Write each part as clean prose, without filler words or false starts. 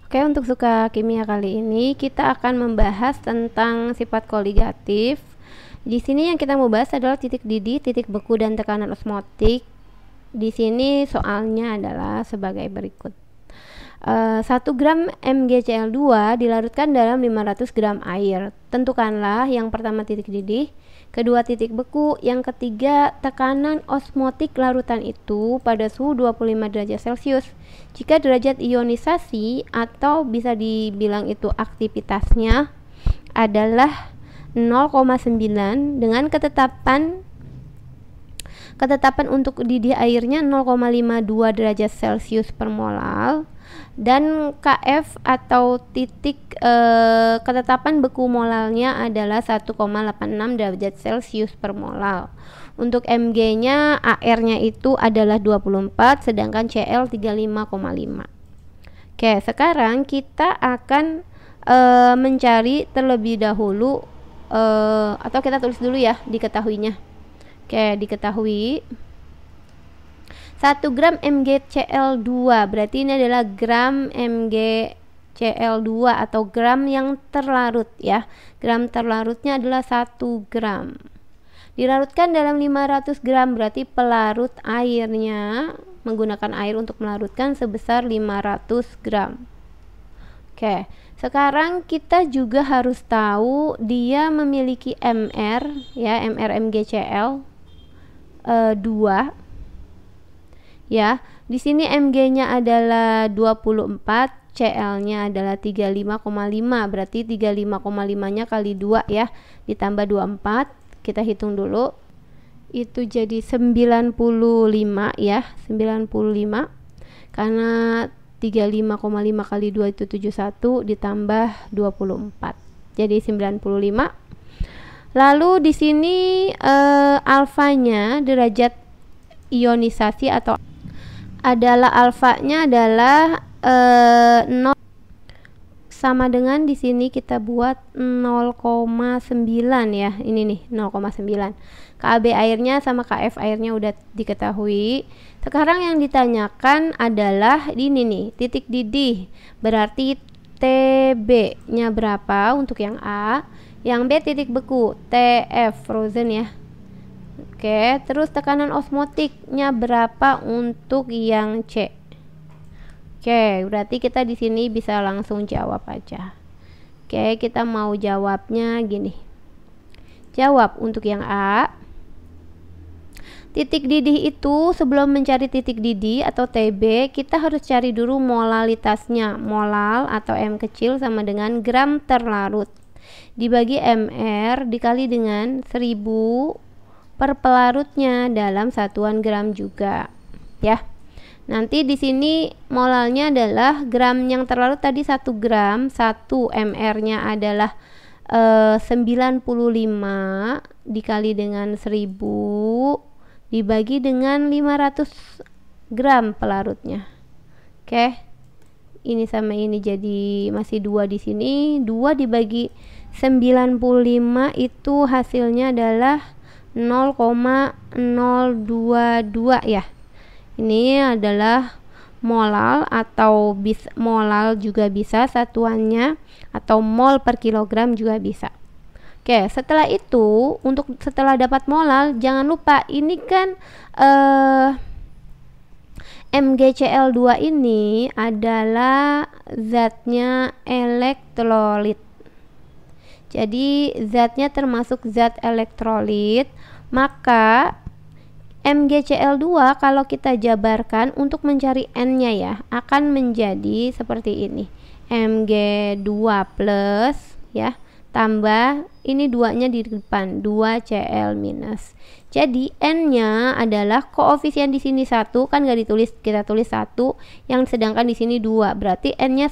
Oke, untuk suka kimia kali ini kita akan membahas tentang sifat koligatif. Di sini yang kita mau bahas adalah titik didih, titik beku, dan tekanan osmotik. Di sini soalnya adalah sebagai berikut. 1 gram MgCl2 dilarutkan dalam 500 gram air. Tentukanlah yang pertama titik didih, kedua titik beku, yang ketiga tekanan osmotik larutan itu pada suhu 25 derajat Celcius. Jika derajat ionisasi atau bisa dibilang itu aktivitasnya adalah 0,9 dengan ketetapan untuk didih airnya 0,52 derajat Celcius per molal, dan KF atau titik ketetapan beku molalnya adalah 1,86 derajat Celcius per molal. Untuk Mg nya AR-nya itu adalah 24, sedangkan Cl 35,5. Oke, sekarang kita akan mencari terlebih dahulu, atau kita tulis dulu ya diketahuinya. Oke, diketahui 1 gram MgCl2 berarti ini adalah gram MgCl2 atau gram yang terlarut ya. Gram terlarutnya adalah 1 gram. Dilarutkan dalam 500 gram berarti pelarut airnya menggunakan air untuk melarutkan sebesar 500 gram. Oke, sekarang kita juga harus tahu dia memiliki MR ya, MR MgCl 2 ya. Di sini Mg-nya adalah 24, Cl-nya adalah 35,5. Berarti 35,5-nya kali 2 ya, ditambah 24. Kita hitung dulu. Itu jadi 95 ya, 95. Karena 35,5 kali 2 itu 71 ditambah 24. Jadi 95. Lalu di sini alfanya derajat ionisasi atau adalah alfanya adalah 0 sama dengan di sini kita buat 0,9 ya. Ini nih 0,9. Kab airnya sama Kf airnya udah diketahui. Sekarang yang ditanyakan adalah ini nih, titik didih. Berarti Tb-nya berapa untuk yang A? Yang B titik beku, Tf frozen ya. Oke, terus tekanan osmotiknya berapa untuk yang C? Oke, berarti kita di sini bisa langsung jawab aja. Oke, kita mau jawabnya gini. Jawab untuk yang A. Titik didih itu sebelum mencari titik didih atau Tb, kita harus cari dulu molalitasnya. Molal atau M kecil sama dengan gram terlarut dibagi MR dikali dengan 1000 per pelarutnya dalam satuan gram juga ya. Nanti di sini molalnya adalah gram yang terlarut tadi 1 gram, 1 MR-nya adalah 95 dikali dengan 1000 dibagi dengan 500 gram pelarutnya. Oke. Ini sama ini jadi masih 2 di sini. 2 dibagi 95 itu hasilnya adalah 0,022 ya. Ini adalah molal atau molal juga bisa satuannya, atau mol per kilogram juga bisa. Oke, setelah itu setelah dapat molal jangan lupa ini kan MgCl2 ini adalah zatnya elektrolit. Jadi zatnya termasuk zat elektrolit, maka MgCl2 kalau kita jabarkan untuk mencari N-nya ya akan menjadi seperti ini. Mg2 plus ya, tambah ini 2-nya di depan, 2Cl minus. Jadi N-nya adalah koefisien di sini 1, kan nggak ditulis, kita tulis 1, yang sedangkan di sini 2. Berarti N-nya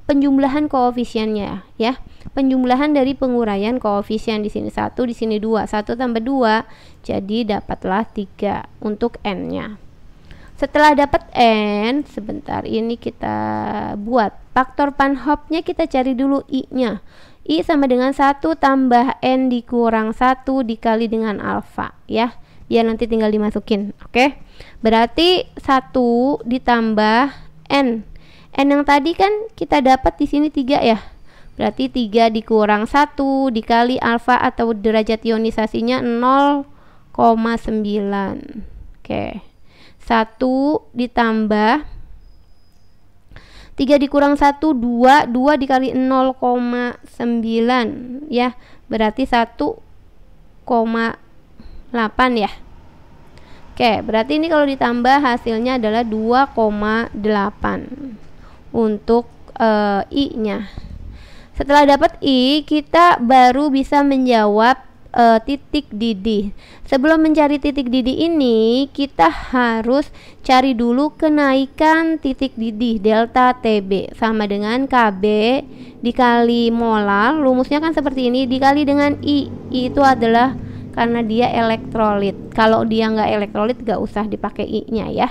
penjumlahan koefisiennya ya. Penjumlahan dari penguraian koefisien di sini 1, di sini 2. 1 tambah 2 jadi dapatlah 3 untuk N-nya. Setelah dapat N, sebentar ini kita buat faktor Van Hoff-nya, kita cari dulu I-nya. I sama dengan 1 tambah N dikurang 1 dikali dengan alfa ya. Biar nanti tinggal dimasukin. Oke. Berarti 1 ditambah N. N yang tadi kan kita dapat di sini 3 ya. Berarti 3 dikurang 1 dikali alfa atau derajat ionisasinya 0,9. Oke. 1 ditambah 3 dikurang 1 2 dikali 0,9 ya. Berarti 1,8 ya. Oke, berarti ini kalau ditambah hasilnya adalah 2,8 untuk I-nya. Setelah dapat I, kita baru bisa menjawab titik didih. Sebelum mencari titik didih ini, kita harus cari dulu kenaikan titik didih delta TB sama dengan KB dikali molar. Rumusnya kan seperti ini, dikali dengan I. I itu adalah karena dia elektrolit. Kalau dia nggak elektrolit, nggak usah dipakai I-nya ya.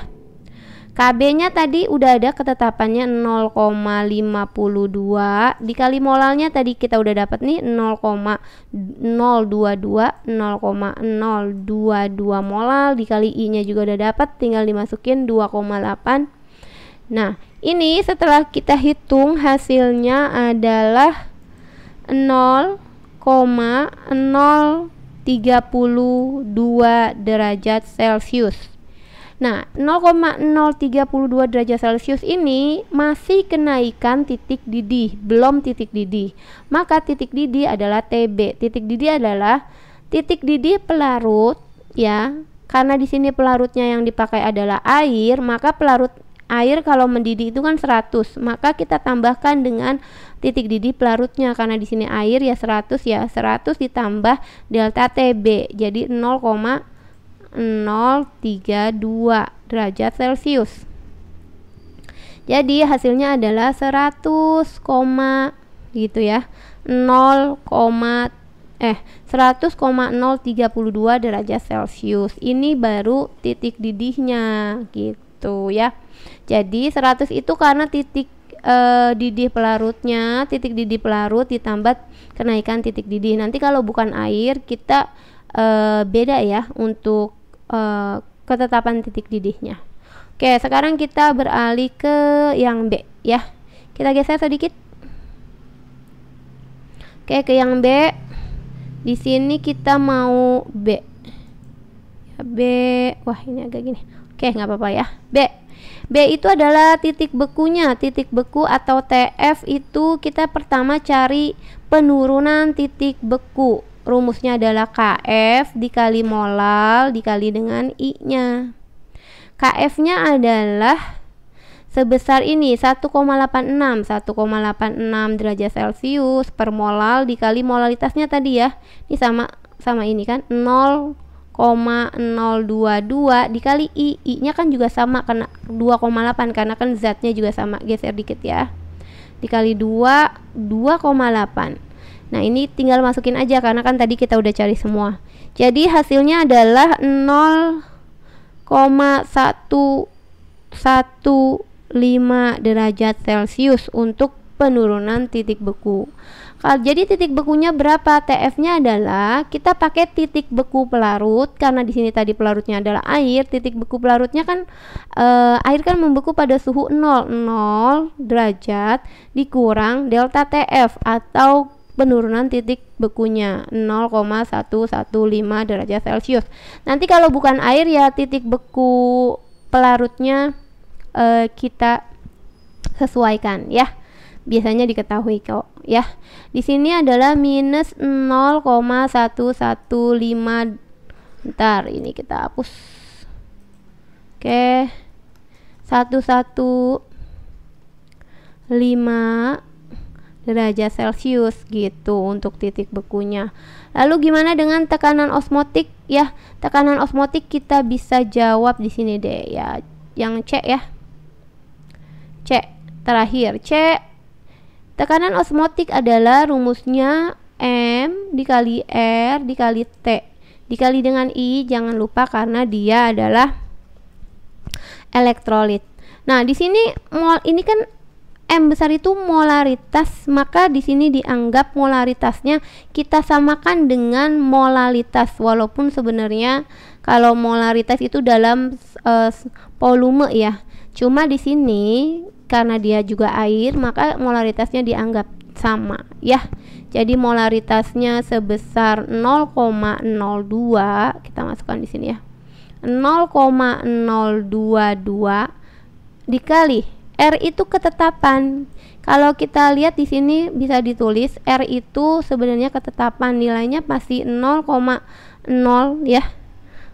KB-nya tadi udah ada ketetapannya 0,52 dikali molalnya tadi kita udah dapat nih 0,022 molal dikali I-nya juga udah dapat, tinggal dimasukin 2,8. Nah, ini setelah kita hitung hasilnya adalah 0,032 derajat Celcius. Nah, 0,032 derajat Celcius ini masih kenaikan titik didih, belum titik didih. Maka titik didih adalah TB. Titik didih adalah titik didih pelarut ya. Karena di sini pelarutnya yang dipakai adalah air, maka pelarut air kalau mendidih itu kan 100. Maka kita tambahkan dengan titik didih pelarutnya, karena di sini air ya 100 ya. 100 ditambah delta TB. Jadi 0,032 derajat Celcius. Jadi hasilnya adalah 100, gitu ya. 100,032 derajat Celcius. Ini baru titik didihnya gitu ya. Jadi 100 itu karena titik didih pelarutnya, titik didih pelarut ditambah kenaikan titik didih. Nanti kalau bukan air kita beda ya untuk ketetapan titik didihnya. Oke, sekarang kita beralih ke yang B ya. Kita geser sedikit. Oke, ke yang B. Di sini kita mau B. Ya, B. Wah, ini agak gini. Oke, nggak apa-apa ya. B. B itu adalah titik bekunya. Titik beku atau TF itu kita pertama cari penurunan titik beku. Rumusnya adalah KF dikali molal dikali dengan I-nya. KF-nya adalah sebesar ini 1,86 derajat Celcius per molal dikali molalitasnya tadi ya. Ini sama ini kan 0,022 dikali I. I-nya kan juga sama karena 2,8 karena kan zatnya juga sama. Geser dikit ya. Dikali 2,8. Nah, ini tinggal masukin aja karena kan tadi kita udah cari semua. Jadi hasilnya adalah 0,115 derajat Celcius untuk penurunan titik beku. Jadi titik bekunya berapa? TF-nya adalah kita pakai titik beku pelarut karena di sini tadi pelarutnya adalah air. Titik beku pelarutnya kan air kan membeku pada suhu 0 derajat dikurang delta TF atau penurunan titik bekunya 0,115 derajat Celcius. Nanti kalau bukan air ya titik beku pelarutnya kita sesuaikan ya. Biasanya diketahui kok ya. Di sini adalah minus 0,115. Bentar, ini kita hapus. Oke. 115 derajat Celcius gitu untuk titik bekunya. Lalu gimana dengan tekanan osmotik ya? Tekanan osmotik kita bisa jawab di sini deh ya. Yang C ya. C terakhir. C, tekanan osmotik adalah rumusnya M dikali R dikali T dikali dengan I, jangan lupa karena dia adalah elektrolit. Nah, di sini ini kan M besar itu molaritas, maka di sini dianggap molaritasnya kita samakan dengan molalitas, walaupun sebenarnya kalau molaritas itu dalam volume ya. Cuma di sini karena dia juga air, maka molaritasnya dianggap sama ya. Jadi molaritasnya sebesar 0,02, kita masukkan di sini ya. 0,022 dikali R itu ketetapan. Kalau kita lihat di sini bisa ditulis R itu sebenarnya ketetapan, nilainya pasti 0,0 ya.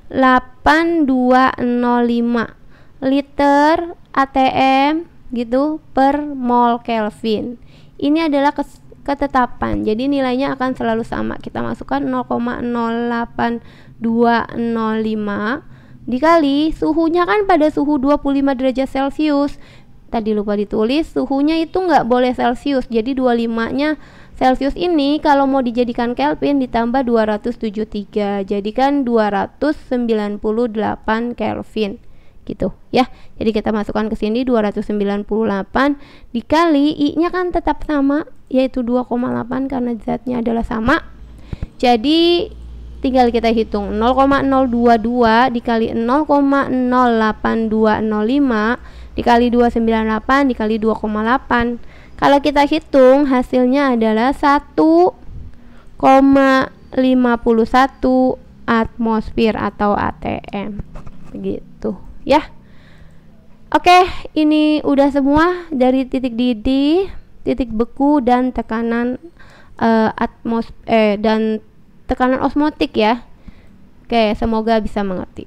8205 liter ATM gitu per mol Kelvin. Ini adalah ketetapan. Jadi nilainya akan selalu sama. Kita masukkan 0,08205 dikali suhunya kan pada suhu 25 derajat Celcius. Tadi lupa ditulis, suhunya itu nggak boleh Celcius. Jadi 25-nya Celcius ini kalau mau dijadikan Kelvin ditambah 273. Jadi kan 298 Kelvin gitu ya. Jadi kita masukkan ke sini 298 dikali I-nya kan tetap sama yaitu 2,8 karena zatnya adalah sama. Jadi tinggal kita hitung 0,022 dikali 0,08205 dikali 298 dikali 2,8. Kalau kita hitung hasilnya adalah 1,51 atmosfer atau ATM begitu ya. Oke, ini udah semua dari titik didih, titik beku dan tekanan dan tekanan osmotik ya. Oke, semoga bisa mengerti.